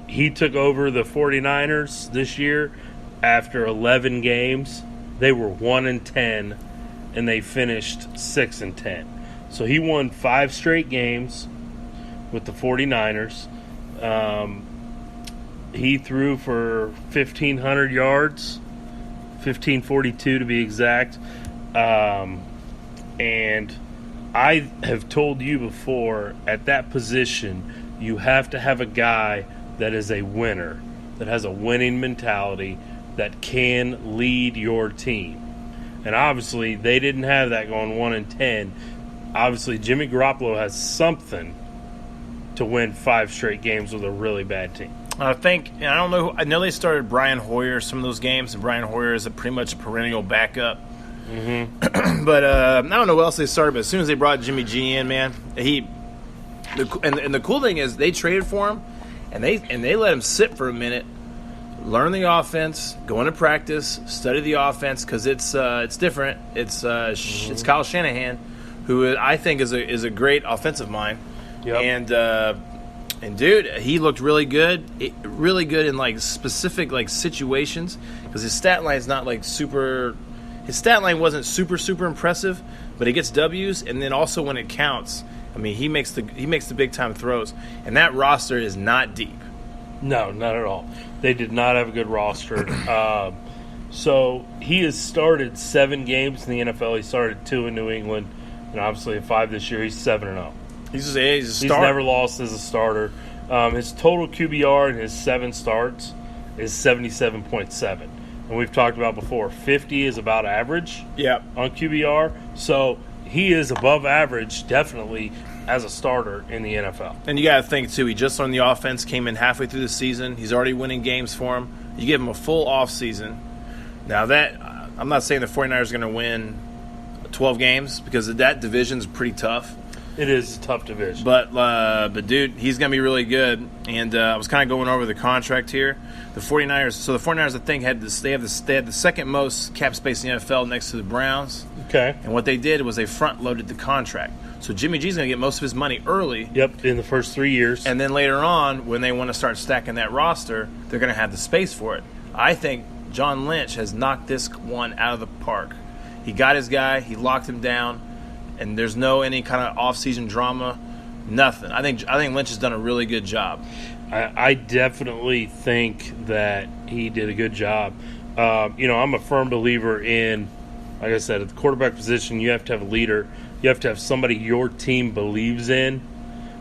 He took over the 49ers this year after 11 games. They were 1-10, and they finished 6-10. So he won 5 straight games with the 49ers. He threw for 1,500 yards, 1,542 to be exact. And I have told you before, at that position, you have to have a guy that is a winner, that has a winning mentality, that can lead your team. And obviously, they didn't have that going 1-10. Obviously, Jimmy Garoppolo has something to win 5 straight games with a really bad team. I think, and I don't know, I know they started Brian Hoyer some of those games, and Brian Hoyer is pretty much a perennial backup. Mm-hmm. But I don't know what else they started, but as soon as they brought Jimmy G in, man, and the cool thing is they traded for him, and they let him sit for a minute, learn the offense, go into practice, study the offense, because it's different. It's Kyle Shanahan, who I think is a great offensive mind. Yep. And dude, he looked really good in like specific like situations, because his stat line is not like super. His stat line wasn't super impressive, but he gets W's, and then also when it counts, I mean, he makes the big time throws, and that roster is not deep. No, not at all. They did not have a good roster. So he has started 7 games in the NFL. He started 2 in New England, and obviously at 5 this year. He's 7-0. He's a starter. He's never lost as a starter. His total QBR in his 7 starts is 77.7. And we've talked about before, 50 is about average on QBR. So he is above average, definitely, as a starter in the NFL. And you got to think, too, he just learned the offense, came in halfway through the season. He's already winning games for him. You give him a full offseason. Now, I'm not saying the 49ers are going to win 12 games, because that division is pretty tough. It is a tough division. But dude, he's going to be really good. And I was kind of going over the contract here. The 49ers, I think, they had the second most cap space in the NFL next to the Browns. Okay. And what they did was they front-loaded the contract. So Jimmy G's going to get most of his money early. Yep, in the first 3 years. And then later on, when they want to start stacking that roster, they're going to have the space for it. I think John Lynch has knocked this one out of the park. He got his guy. He locked him down. And there's no any kind of off-season drama, nothing. I think Lynch has done a really good job. I definitely think that he did a good job. I'm a firm believer in, like I said, at the quarterback position, you have to have a leader. You have to have somebody your team believes in,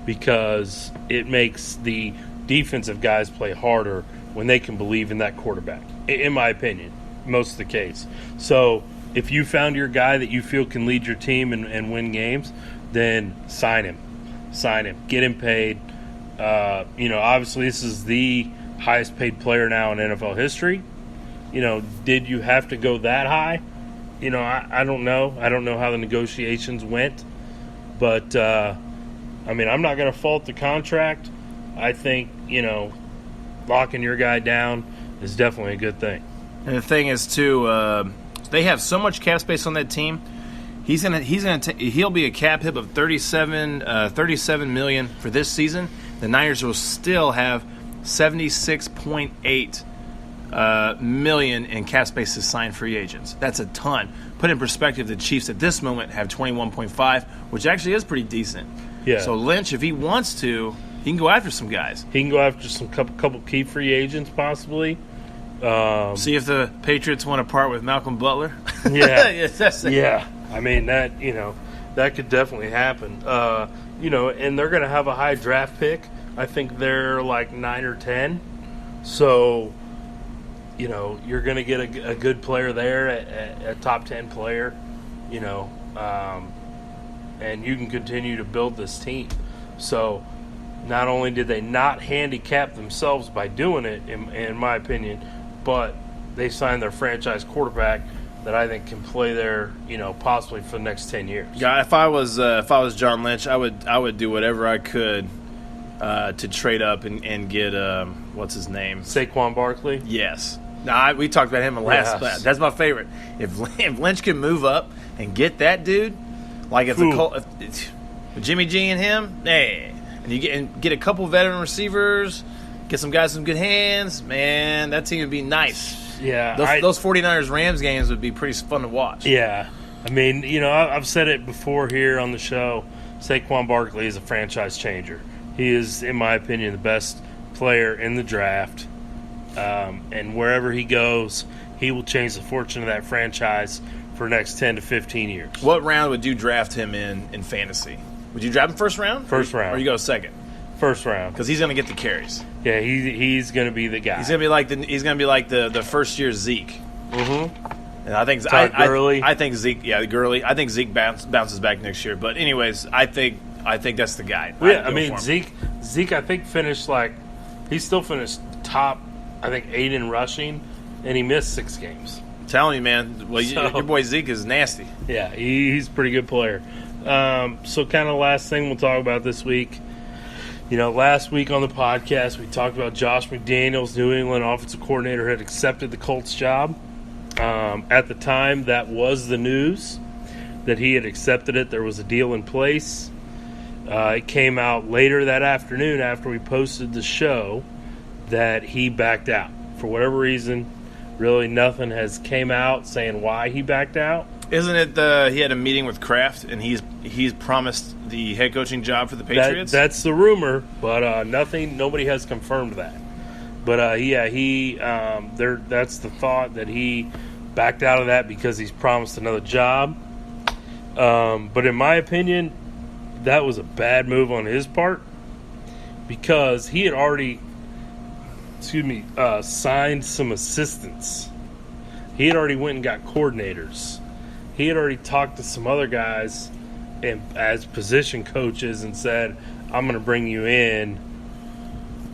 because it makes the defensive guys play harder when they can believe in that quarterback, in my opinion, most of the case. So if you found your guy that you feel can lead your team and win games, then sign him. Get him paid. Obviously this is the highest paid player now in NFL history. Did you have to go that high? I don't know. I don't know how the negotiations went. But, I'm not going to fault the contract. I think, locking your guy down is definitely a good thing. And the thing is, too, they have so much cap space on that team. He'll be a cap hit of $37 million for this season. The Niners will still have $76.8 million in cap space to sign free agents. That's a ton. Put in perspective, the Chiefs at this moment have 21.5, which actually is pretty decent. Yeah. So Lynch, if he wants to, he can go after some guys. He can go after some couple key free agents, possibly. See if the Patriots want to part with Malcolm Butler. Yeah. Yeah. I mean, that could definitely happen. And they're going to have a high draft pick. I think they're like 9 or 10. So, you're going to get a good player there, a top 10 player, and you can continue to build this team. So, not only did they not handicap themselves by doing it, in my opinion, but they signed their franchise quarterback that I think can play there, possibly for the next 10 years. Yeah, if I was John Lynch, I would do whatever I could to trade up and get what's his name? Saquon Barkley? Yes. No, we talked about him in the last class. That's my favorite. If Lynch can move up and get that dude, like if Jimmy G and him, hey. and you get a couple veteran receivers, get some guys some good hands, man, that team would be nice. Yeah. Those 49ers-Rams games would be pretty fun to watch. Yeah. I mean, I've said it before here on the show. Saquon Barkley is a franchise changer. He is, in my opinion, the best player in the draft. And wherever he goes, he will change the fortune of that franchise for the next 10 to 15 years. What round would you draft him in fantasy? Would you draft him first round? First round. Or you go second? First round. Because he's going to get the carries. Yeah, he's going to be the guy. He's going to be like the first year Zeke. Mm-hmm. And I think Gurley. I think Zeke. Yeah, Gurley. I think Zeke bounces back next year. But anyways, I think that's the guy. Well, yeah, I mean Zeke. I think finished he still finished top. I think 8 in rushing, and he missed 6 games. I'm telling you, man. Well, your boy Zeke is nasty. Yeah, he's a pretty good player. So kind of last thing we'll talk about this week. Last week on the podcast we talked about Josh McDaniels, New England offensive coordinator, had accepted the Colts job. At the time, that was the news that he had accepted it. There was a deal in place. It came out later that afternoon after we posted the show that he backed out. For whatever reason, really nothing has came out saying why he backed out. Isn't it he had a meeting with Kraft and he's promised the head coaching job for the Patriots? That's the rumor, but nobody has confirmed that. But that's the thought that he backed out of that because he's promised another job. But in my opinion, that was a bad move on his part because he had already, signed some assistants. He had already went and got coordinators. He had already talked to some other guys as position coaches and said, "I'm going to bring you in."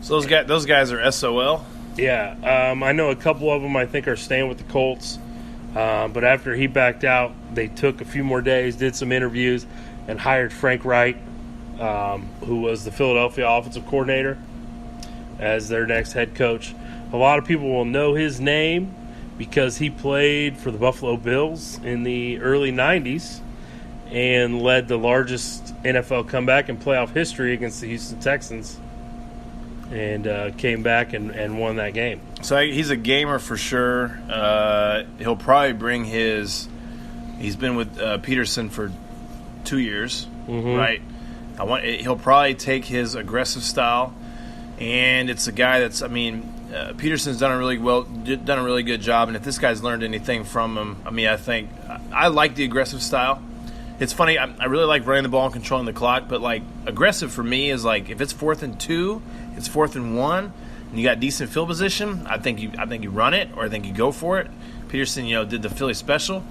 So those guys are SOL? Yeah. I know a couple of them I think are staying with the Colts. But after he backed out, they took a few more days, did some interviews, and hired Frank Wright, who was the Philadelphia offensive coordinator, as their next head coach. A lot of people will know his name because he played for the Buffalo Bills in the early 90s and led the largest NFL comeback in playoff history against the Houston Texans, and came back and won that game. So he's a gamer for sure. He'll probably bring he's been with Peterson for 2 years, right? He'll probably take his aggressive style, and it's a guy that's, Peterson's done a really good job, and if this guy's learned anything from him, I think I like the aggressive style. It's funny, I really like running the ball and controlling the clock, but aggressive for me is if it's 4th and 2, it's 4th and 1, and you got decent field position, I think you run it, or I think you go for it. Peterson, did the Philly special,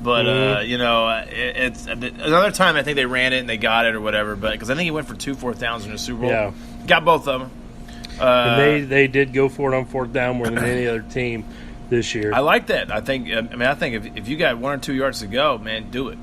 but it's another time I think they ran it and they got it or whatever, but because I think he went for 2 4th downs in the Super Bowl. Yeah, got both of them. And they did go for it on 4th down more than any other team this year. I like that. I think if you got 1 or 2 yards to go, man, do it.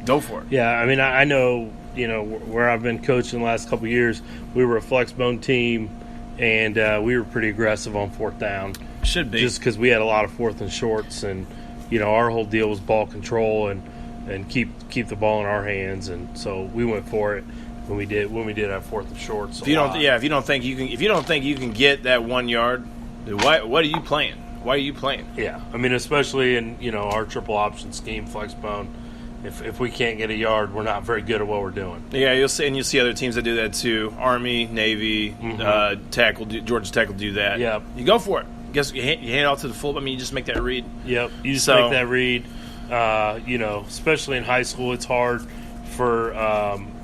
Go for it. Yeah, I know, where I've been coaching the last couple of years, we were a flex bone team, and we were pretty aggressive on 4th down. Should be. Just because we had a lot of 4th and shorts, and, our whole deal was ball control and keep the ball in our hands, and so we went for it when we did have 4th and shorts. If you don't think you can get that 1 yard, what are you playing? Why are you playing? Yeah, especially in, our triple option scheme, flex bone. If we can't get a yard, we're not very good at what we're doing. Yeah, you'll see other teams that do that too. Army, Navy, Georgia Tech will do that. Yeah, you go for it. Guess you hand it off to the full. You just make that read. Yep, you just make that read. Especially in high school, it's hard for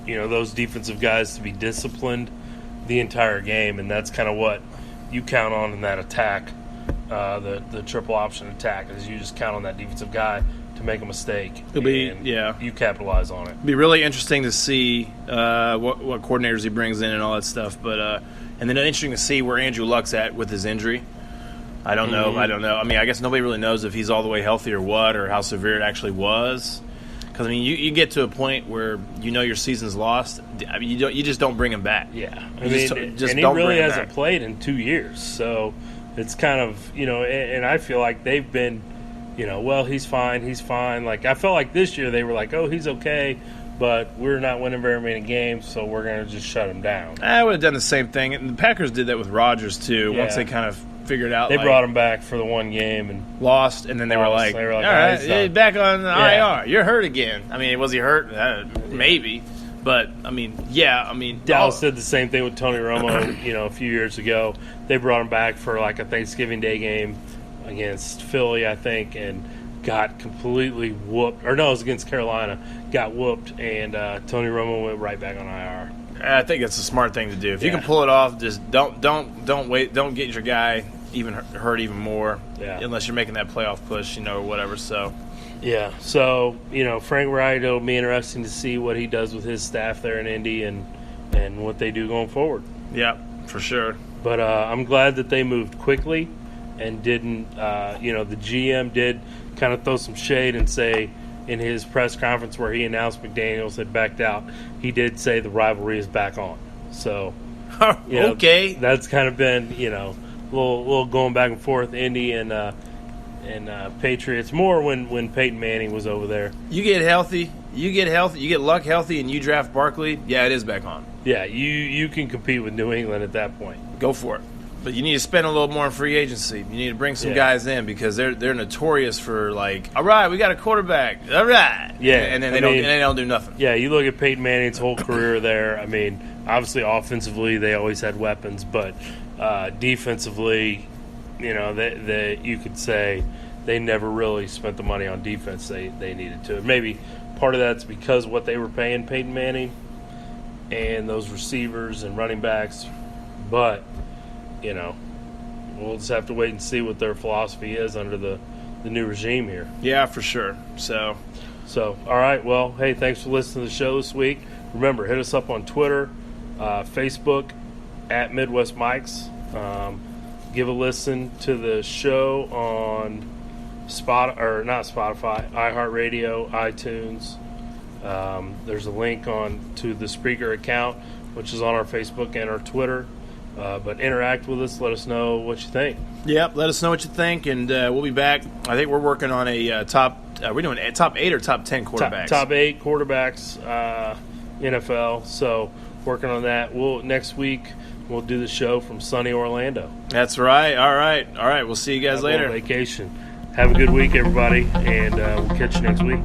those defensive guys to be disciplined the entire game, and that's kind of what you count on in that attack, the triple option attack, is you just count on that defensive guy to make a mistake. You capitalize on it. It'll be really interesting to see what coordinators he brings in and all that stuff. But and then interesting to see where Andrew Luck's at with his injury. I don't know. I guess nobody really knows if he's all the way healthy or what, or how severe it actually was. Because you get to a point where your season's lost. You just don't bring him back. Yeah, and he really hasn't played in 2 years, so it's kind of and I feel like they've been. Well, he's fine. I felt like this year they were like, oh, he's okay. but we're not winning very many games, so we're going to just shut them down. I would have done the same thing. And the Packers did that with Rodgers, too, Yeah. once they kind of figured out. They brought him back for the one game and lost, and then they were like, They were like, all "Oh, right, he's done." he's back on the Yeah. IR. You're hurt again. I mean, was he hurt? Maybe. But, I mean, Dallas did the same thing with Tony Romo, a few years ago. They brought him back for like a Thanksgiving Day game against Philly, I think, and got completely whooped. Or no, it was against Carolina. Got whooped, and Tony Romo went right back on IR. I think it's a smart thing to do. If you Yeah. can pull it off, just don't wait. Don't get your guy even hurt even more. Yeah. Unless you're making that playoff push, or whatever. So Yeah, so, Frank Wright, it'll be interesting to see what he does with his staff there in Indy and what they do going forward. yeah, for sure. But I'm glad that they moved quickly and didn't, the GM did kind of throw some shade and say in his press conference where he announced McDaniels had backed out, he did say the rivalry is back on. So, Okay. that's kind of been, a little going back and forth, Indy and Patriots, more when Peyton Manning was over there. You get healthy, you get Luck healthy, and you draft Barkley. Yeah, it is back on. Yeah, you can compete with New England at that point. Go for it. But you need to spend a little more on free agency. You need to bring some Yeah. guys in because they're notorious for like, all right, we got a quarterback, all right, Yeah, and then I they mean- don't do nothing. Yeah, you look at Peyton Manning's whole career there. I mean, obviously offensively they always had weapons, but defensively, they you could say they never really spent the money on defense they needed to. Maybe part of that's because what they were paying Peyton Manning and those receivers and running backs, but we'll just have to wait and see what their philosophy is under the new regime here. Yeah, for sure. So All right. Well, hey, thanks for listening to the show this week. Remember, hit us up on Twitter, Facebook, at Midwest Mics. Give a listen to the show on not Spotify, iHeartRadio, iTunes. There's a link to the Spreaker account, which is on our Facebook and our Twitter. But interact with us. Let us know what you think. Yep, let us know what you think, and we'll be back. I think we're working on a top. We're doing a top 8 or top 10 quarterbacks. Top 8 quarterbacks, NFL. So working on that. Next week we'll do the show from sunny Orlando. That's right. All right. We'll see you guys Have a later. little vacation. Have a good week, everybody, and we'll catch you next week.